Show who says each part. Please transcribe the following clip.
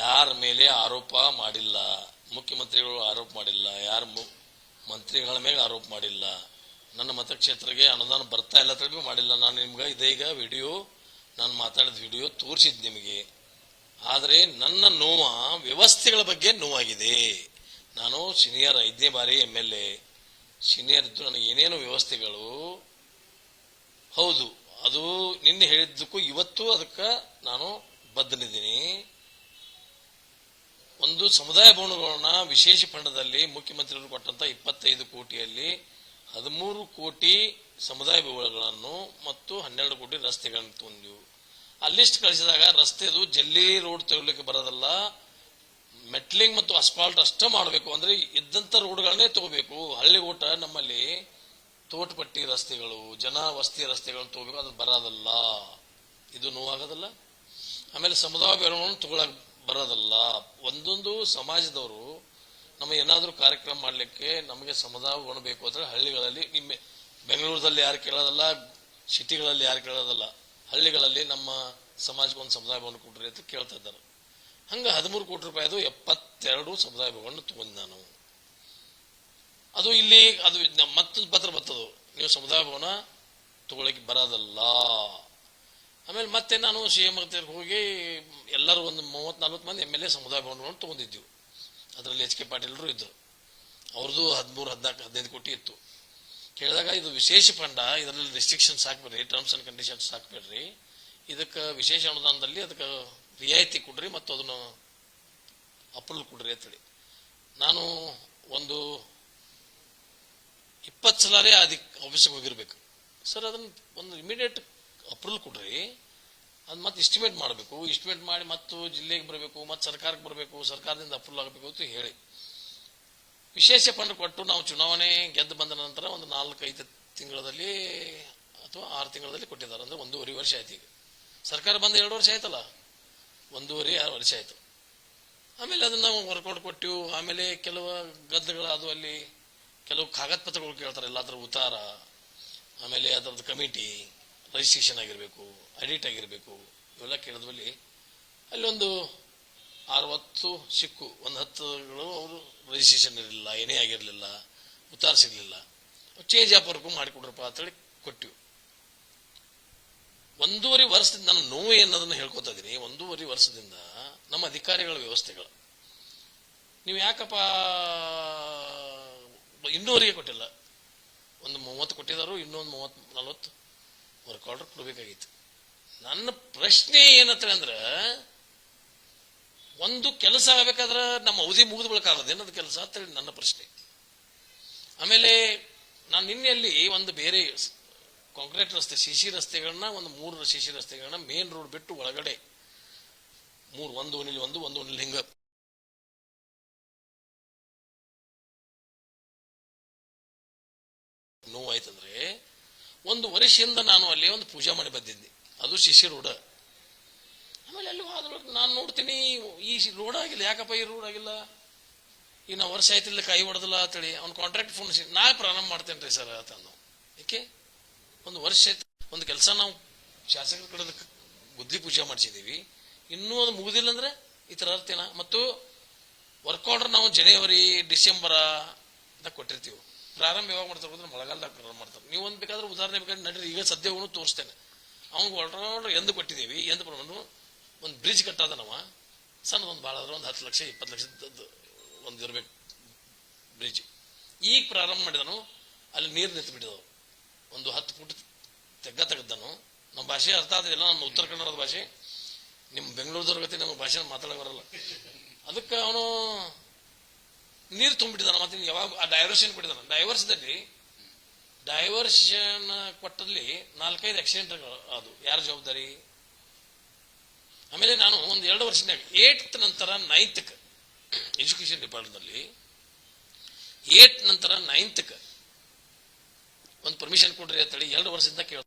Speaker 1: ಯಾರ ಮೇಲೆ ಆರೋಪ ಮಾಡಿಲ್ಲ, ಮುಖ್ಯಮಂತ್ರಿಗಳು ಆರೋಪ ಮಾಡಿಲ್ಲ, ಯಾರು ಮಂತ್ರಿಗಳ ಮೇಲೆ ಆರೋಪ ಮಾಡಿಲ್ಲ, ನನ್ನ ಮತಕ್ಷೇತ್ರಕ್ಕೆ ಅನುದಾನ ಬರ್ತಾ ಇಲ್ಲ ಅಂತ ಮಾಡಿಲ್ಲ. ನಾನು ನಿಮ್ಗೆ ಇದೀಗ ವಿಡಿಯೋ, ನಾನು ಮಾತಾಡಿದ ವಿಡಿಯೋ ತೋರಿಸಿದ್ ನಿಮಗೆ. ಆದರೆ ನನ್ನ ನೋವ ವ್ಯವಸ್ಥೆಗಳ ಬಗ್ಗೆ ನೋವಾಗಿದೆ. ನಾನು ಸೀನಿಯರ್ 5ನೇ ಬಾರಿ MLA ಸೀನಿಯರ್ ಇದ್ದು ನನಗೆ ಏನೇನು ವ್ಯವಸ್ಥೆಗಳು, ಹೌದು ಅದು ನಿನ್ನೆ ಹೇಳಿದ್ದಕ್ಕೂ ಇವತ್ತು ಅದಕ್ಕೆ ನಾನು ಬದ್ಧನಿದ್ದೀನಿ. ಒಂದು ಸಮುದಾಯ ಭವನಗಳನ್ನ ವಿಶೇಷ ಫಂಡದಲ್ಲಿ ಮುಖ್ಯಮಂತ್ರಿಗಳು ಕೊಟ್ಟಂತ 25 ಕೋಟಿಯಲ್ಲಿ 13 ಕೋಟಿ ಸಮುದಾಯ ಭವನಗಳನ್ನು ಮತ್ತು 12 ಕೋಟಿ ರಸ್ತೆಗಳನ್ನು ತಂದೆವು. ಆ ಲಿಸ್ಟ್ ಕಳಿಸಿದಾಗ ರಸ್ತೆದು ಜಲ್ಲಿ ರೋಡ್ ತೆಗೊಳ್ಳಿಕ್ಕೆ ಬರೋದಲ್ಲ, ಮೆಟ್ಲಿಂಗ್ ಮತ್ತು ಅಸ್ಫಾಲ್ಟ್ ಅಷ್ಟೇ ಮಾಡಬೇಕು. ಅಂದ್ರೆ ಇದ್ದಂತ ರೋಡ್ಗಳನ್ನೇ ತಗೋಬೇಕು. ಹಳ್ಳಿ ಊಟ ನಮ್ಮಲ್ಲಿ ತೋಟಪಟ್ಟಿ ರಸ್ತೆಗಳು, ಜನ ವಸ್ತಿ ರಸ್ತೆಗಳನ್ನು ತಗೋಬೇಕು, ಅದು ಬರೋದಲ್ಲ. ಇದು ನೋವಾಗೋದಲ್ಲ. ಆಮೇಲೆ ಸಮುದಾಯ ಭವನಗಳನ್ನು ತಗೊಳಕ್ ಬರೋದಲ್ಲ. ಒಂದೊಂದು ಸಮಾಜದವರು ನಮ್ಮ ಏನಾದರೂ ಕಾರ್ಯಕ್ರಮ ಮಾಡಲಿಕ್ಕೆ ನಮಗೆ ಸಮುದಾಯ ಭವನ ಬೇಕು ಅಂದ್ರೆ ಹಳ್ಳಿಗಳಲ್ಲಿ, ನಿಮ್ಮ ಬೆಂಗಳೂರಲ್ಲಿ ಯಾರು ಕೇಳೋದಲ್ಲ, ಸಿಟಿಗಳಲ್ಲಿ ಯಾರು ಕೇಳೋದಲ್ಲ, ಹಳ್ಳಿಗಳಲ್ಲಿ ನಮ್ಮ ಸಮಾಜಕ್ಕೆ ಒಂದು ಸಮುದಾಯ ಭವನ ಕೊಡ್ರಿ ಅಂತ ಕೇಳ್ತಾ ಇದ್ದಾರೆ. ಹಂಗ 13 ಕೋಟಿ ರೂಪಾಯಿದು 72 ಸಮುದಾಯ ಭವನ ತಗೊಂಡು ನಾನು. ಅದು ಇಲ್ಲಿ ಅದು ಮತ್ತೊಂದು ಪತ್ರ ಬರ್ತದು, ನೀವು ಸಮುದಾಯ ಭವನ ತಗೊಳಕ್ಕೆ ಬರೋದಲ್ಲ. ಆಮೇಲೆ ಮತ್ತೆ ನಾನು CM ಹೋಗಿ ಎಲ್ಲರೂ ಒಂದು 30-40 ಮಂದಿ MLA ಸಮುದಾಯ ಭವನಗಳನ್ನು ತಗೊಂಡಿದ್ದೀವಿ. ಅದರಲ್ಲಿ HK ಪಾಟೀಲರು ಇದ್ದರು. ಅವ್ರದ್ದು 13-14-15 ಕೋಟಿ ಇತ್ತು. ಕೇಳಿದಾಗ ಇದು ವಿಶೇಷ ಫಂಡ, ಇದರಲ್ಲಿ ರೆಸ್ಟ್ರಿಕ್ಷನ್ಸ್ ಹಾಕ್ಬೇಡ್ರಿ, ಟರ್ಮ್ಸ್ ಅಂಡ್ ಕಂಡೀಷನ್ಸ್ ಹಾಕ್ಬೇಡ್ರಿ, ಇದಕ್ಕೆ ವಿಶೇಷ ಅನುದಾನದಲ್ಲಿ ಅದಕ್ಕೆ ರಿಯಾಯಿತಿ ಕೊಡ್ರಿ ಮತ್ತು ಅದನ್ನು ಅಪ್ರೂವಲ್ ಕೊಡ್ರಿ ಅಂತೇಳಿ ನಾನು ಒಂದು 20 ಸಲ ಆಫೀಸಿಗೆ ಹೋಗಿರ್ಬೇಕು. ಸರ್ ಅದನ್ನು ಒಂದು ಇಮಿಡಿಯೇಟ್ ಅಪ್ರೂವಲ್ ಕೊಡ್ರಿ, ಅದು ಮತ್ತೆ ಎಸ್ಟಿಮೇಟ್ ಮಾಡಬೇಕು, ಎಸ್ಟಿಮೇಟ್ ಮಾಡಿ ಮತ್ತು ಜಿಲ್ಲೆಗೆ ಬರಬೇಕು, ಮತ್ತು ಸರ್ಕಾರಕ್ಕೆ ಬರಬೇಕು, ಸರ್ಕಾರದಿಂದ ಅಪ್ರೂವಲ್ ಆಗಬೇಕು ಅಂತ ಹೇಳಿ ವಿಶೇಷ ಫಂಡ್ ಕೊಟ್ಟು ನಾವು ಚುನಾವಣೆ ಗೆದ್ದು ಬಂದ ನಂತರ ಒಂದು 4-5 ತಿಂಗಳಲ್ಲಿ ಅಥವಾ 6 ತಿಂಗಳಲ್ಲಿ ಕೊಟ್ಟಿದ್ದಾರೆ. ಅಂದ್ರೆ 1.5 ವರ್ಷ ಆಯ್ತು. ಈಗ ಸರ್ಕಾರ ಬಂದು 2 ವರ್ಷ ಆಯ್ತಲ್ಲ, 1.5-2 ವರ್ಷ ಆಯ್ತು. ಆಮೇಲೆ ಅದನ್ನ ನಾವು ವರ್ಕೌಟ್ ಕೊಟ್ಟಿವು. ಆಮೇಲೆ ಕೆಲವು ಗದ್ದೆಗಳು ಅದು, ಅಲ್ಲಿ ಕೆಲವು ಕಾಗದ ಪತ್ರಗಳು ಕೇಳ್ತಾರೆ, ಎಲ್ಲಾದ್ರೂ ಉತ್ತಾರ, ಆಮೇಲೆ ಅದರದ್ದು ಕಮಿಟಿ ರಿಜಿಸ್ಟ್ರೇಷನ್ ಆಗಿರ್ಬೇಕು, ಎಡಿಟ್ ಆಗಿರ್ಬೇಕು, ಇವೆಲ್ಲ ಕೇಳಿದ್ವಲ್ಲಿ ಅಲ್ಲಿ ಒಂದು 60 ಸಿಕ್ಕು, ಒಂದು 10ಗಳು ಅವರು ರಿಜಿಸ್ಟ್ರೇಷನ್ ಇರಲಿಲ್ಲ, ಏನೇ ಆಗಿರಲಿಲ್ಲ, ಉತ್ತಾರ ಸಿಗಲಿಲ್ಲ. ಚೇಂಜ್ ಆಫರ್ಗೂ ಮಾಡಿಕೊಡ್ರಪ್ಪ ಅಂತೇಳಿ ಕೊಟ್ಟಿವಿ. 1.5 ವರ್ಷದಿಂದ ನಾನು ನೋವು ಏನದನ್ನು ಹೇಳ್ಕೊತಾ ಇದ್ದೀನಿ. 1.5 ವರ್ಷದಿಂದ ನಮ್ಮ ಅಧಿಕಾರಿಗಳ ವ್ಯವಸ್ಥೆಗಳು, ನೀವು ಯಾಕಪ್ಪ ಇನ್ನೂವರೆಗೆ ಕೊಟ್ಟಿಲ್ಲ, ಒಂದು 30 ಕೊಟ್ಟಿದ್ದಾರೆ, ಇನ್ನೊಂದು 30-40 ವರ್ಕ್ ಆರ್ಡರ್ ಕೊಡಬೇಕಾಗಿತ್ತು. ನನ್ನ ಪ್ರಶ್ನೆ ಏನಂತ ಅಂದ್ರೆ, ಒಂದು ಕೆಲಸ ಆಗಬೇಕಾದ್ರೆ ನಮ್ಮ ಅವಧಿ ಮುಗಿದ ಬಳಿಕ ಆಗೋದೇನದು ಕೆಲಸ ಅಂತೇಳಿ ನನ್ನ ಪ್ರಶ್ನೆ. ಆಮೇಲೆ ನಾನು ನಿನ್ನೆಯಲ್ಲಿ ಒಂದು ಬೇರೆ ಕಾಂಕ್ರೀಟ್ ರಸ್ತೆ, CC ರಸ್ತೆಗಳನ್ನ, ಒಂದು 3 CC ರಸ್ತೆಗಳನ್ನ ಮೇನ್ ರೋಡ್ ಬಿಟ್ಟು ಒಳಗಡೆ 3, ಒಂದು ಓಣಿಲಿ ಒಂದು ಓಣಿಲಿ ಹಿಂಗ ನೋವಾಯ್ತಂದ್ರೆ, 1 ವರ್ಷದಿಂದ ನಾನು ಅಲ್ಲಿ ಒಂದು ಪೂಜೆ ಮಾಡಿ ಬಂದಿದ್ದೆ, ಅದು CC ರೋಡ್. ಆಮೇಲೆ ಅಲ್ಲಿ ನಾನು ನೋಡ್ತೀನಿ ಈ ರೋಡ್ ಆಗಿಲ್ಲ, ಯಾಕಪ್ಪ ಈ ರೋಡ್ ಆಗಿಲ್ಲ, ಈಗ ನಾವು ವರ್ಷ ಆಯ್ತಿಲ್ಲ ಕೈ ಹೊಡೆದಿಲ್ಲ ಅಂತೇಳಿ ಅವ್ನು ಕಾಂಟ್ರಾಕ್ಟ್ ಫೋನ್ ನಾ ಪ್ರಾರಂಭ ಮಾಡ್ತೇನೆ ರೀ ಸರ್ ಅಂತಂದು. ಏಕೆ 1 ವರ್ಷ ಆಯ್ತು, ಒಂದು ಕೆಲಸ ನಾವು ಶಾಸಕರ ಕಡೆ ಗುದ್ಲಿ ಪೂಜೆ ಮಾಡಿಸಿದ್ದೀವಿ, ಇನ್ನೂ ಅದು ಮುಗುದಿಲ್ಲ ಅಂದ್ರೆ ಈ ತರ ಅರ್ಥೇನ. ಮತ್ತು ವರ್ಕ್ ಆರ್ಡರ್ ನಾವು ಜನವರಿ ಡಿಸೆಂಬರ್ ಅಂತ ಕೊಟ್ಟಿರ್ತೀವಿ. ಪ್ರಾರಂಭ ಯಾವಾಗ ಮಾಡ್ತಾರೆ ಅಂದ್ರೆ ಮಳೆಗಾಲದಾಗ ಪ್ರಾರಂಭ ಮಾಡ್ತಾರೆ. ನೀವು ಒಂದು ಬೇಕಾದ್ರೆ ಉದಾಹರಣೆ ಬೇಕಾದ್ರೆ ನಡ್ರಿ, ಈಗ ಸದ್ಯವನ್ನು ತೋರಿಸ್ತೇನೆ. ಅವ್ನಿಗೆ ವರ್ಕ್ ಆರ್ಡರ್ ಎಂದು ಕೊಟ್ಟಿದ್ದೀವಿ, ಎಂದು ಪ್ರಮಾಣ ಒಂದು ಬ್ರಿಡ್ಜ್ ಕಟ್ಟಾದ ನಾವು ಸಣ್ಣದೊಂದು ಭಾಳ ಆದ್ರೆ ಒಂದು 10 ಲಕ್ಷ 20 ಲಕ್ಷದ ಒಂದು ಇರ್ಬೇಕು ಬ್ರಿಡ್ಜ್. ಈಗ ಪ್ರಾರಂಭ ಮಾಡಿದನು, ಅಲ್ಲಿ ನೀರು ನಿಂತು ಬಿಟ್ಟಿದವು, ಒಂದು 10 ಫುಟ್ ತೆಗೆದನು. ನಮ್ಮ ಭಾಷೆ ಅರ್ಥ ಆದಿಲ್ಲ, ನಮ್ಮ ಉತ್ತರ ಕನ್ನಡದ ಭಾಷೆ, ನಿಮ್ಮ ಬೆಂಗಳೂರದವ್ರ ಗತಿ ನಮ್ಮ ಭಾಷೆ ಮಾತಾಡೋಕೆ ಬರಲ್ಲ. ಅದಕ್ಕೆ ಅವನು ನೀರು ತುಂಬಿಟ್ಟಿದ್ದಾನ. ಮತ್ತೆ ಯಾವಾಗ ಆ ಡೈವರ್ಷನ್ ಕೊಟ್ಟಿದ್ದಾನ. ಡೈವರ್ಷನ್ ಕೊಟ್ಟಲ್ಲಿ 4-5 ಆಕ್ಸಿಡೆಂಟ್ ಅದು ಯಾರ ಜವಾಬ್ದಾರಿ? ಆಮೇಲೆ ನಾನು ಒಂದು 2 ವರ್ಷನಾಗ 8th ನಂತರ 9th ಎಜುಕೇಶನ್ ಡಿಪಾರ್ಟ್ಮೆಂಟ್ನಲ್ಲಿ 8 ನಂತರ 9th ಒಂದು ಪರ್ಮಿಷನ್ ಕೊಡ್ರಿ ಅಂತೇಳಿ 2 ವರ್ಷದಿಂದ ಕೇಳ